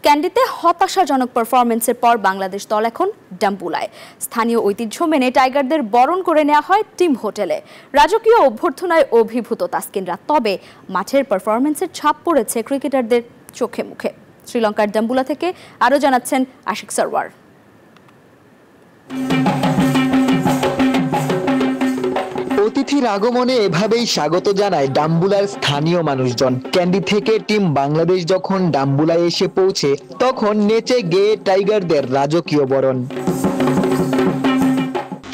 ক্যান্ডিতে হতাশাজনক পারফরম্যান্সের পর বাংলাদেশ দল এখন ডাম্বুলায়। স্থানীয় ঐতিহ্য মেনে টাইগারদের বরণ করে নেওয়া হয় টিম হোটেলে। রাজকীয় অভ্যর্থনায় অভিভূত তাসকিনরা, তবে মাঠের পারফরম্যান্সের ছাপ পড়েছে ক্রিকেটারদের চোখে মুখে। শ্রীলঙ্কার ডাম্বুলা থেকে আরও জানাচ্ছেন আশিক সরওয়ার। অতিথির আগমনে এভাবেই স্বাগত জানায় ডাম্বুলার স্থানীয় মানুষজন। ক্যান্ডি থেকে টিম বাংলাদেশ যখন ডাম্বুলায় এসে পৌঁছে, তখন নেচে গেয়ে টাইগারদের রাজকীয় বরণ।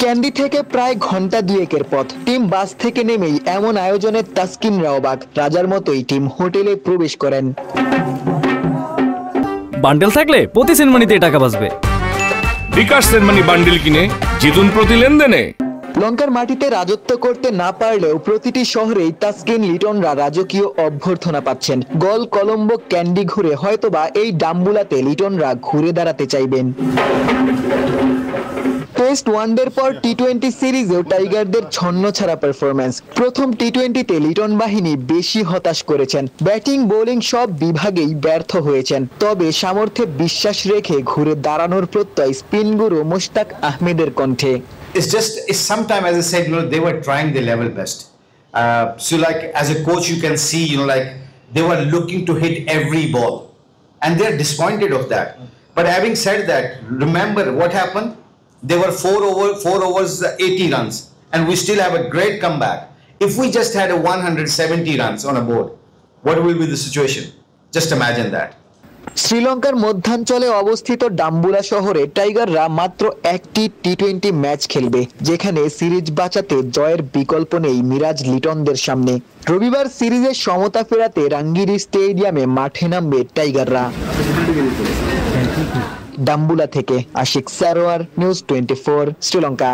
ক্যান্ডি থেকে প্রায় ঘন্টা দুয়েকের পথ। টিম বাস থেকে নেমেই এমন আয়োজনে তাসকিনরা অবাক। রাজার মতোই টিম হোটেলে প্রবেশ করেন। বান্ডেল থাকলে প্রতি সেনমানিতে টাকা বাঁচবে। বিকাশ সেনমানি বান্ডেল কিনে জিতুন প্রতি লেনদেনে। লঙ্কার মাটিতে রাজত্ব করতে না পারলেও প্রতিটি শহরেই তাসকিন লিটনরা রাজকীয় অভ্যর্থনা পাচ্ছেন। গল কলম্বো ক্যান্ডি ঘুরে হয়তোবা এই ডাম্বুলাতে লিটনরা ঘুরে দাঁড়াতে চাইবেন। টেস্ট ওয়ানডের পর টি-20 সিরিজেও টাইগারদের ছন্নছাড়া পারফরম্যান্স। প্রথম টি-20তে লিটন বাহিনী বেশি হতাশ করেছেন। ব্যাটিং বোলিং সব বিভাগেই ব্যর্থ হয়েছেন। তবে সামর্থ্যে বিশ্বাস রেখে ঘুরে দাঁড়ানোর প্রত্যয় স্পিন গুরু মুশতাক আহমেদের কণ্ঠে। It's sometimes, as I said, they were trying their level best. So like as a coach, you can see, like they were looking to hit every ball, and they're disappointed of that. But having said that, remember what happened? They were 4 overs, 80 runs, and we still have a great comeback. If we just had a 170 runs on a board, what will be the situation? Just imagine that. শ্রীলঙ্কার মধ্যাঞ্চলে অবস্থিত ডাম্বুলা শহরে টাইগাররা মাত্র একটি টি-20 match খেলবে, যেখানে series বাঁচাতে জয়ের বিকল্প নেই মিরাজ লিটনদের সামনে। রবিবার সিরিজের সমতা ফেরাতে রাঙ্গিরি স্টেডিয়ামে মাঠে নামবে টাইগাররা। ডাম্বুলা থেকে আশিক সরওয়ার, নিউজ 24, শ্রীলঙ্কা।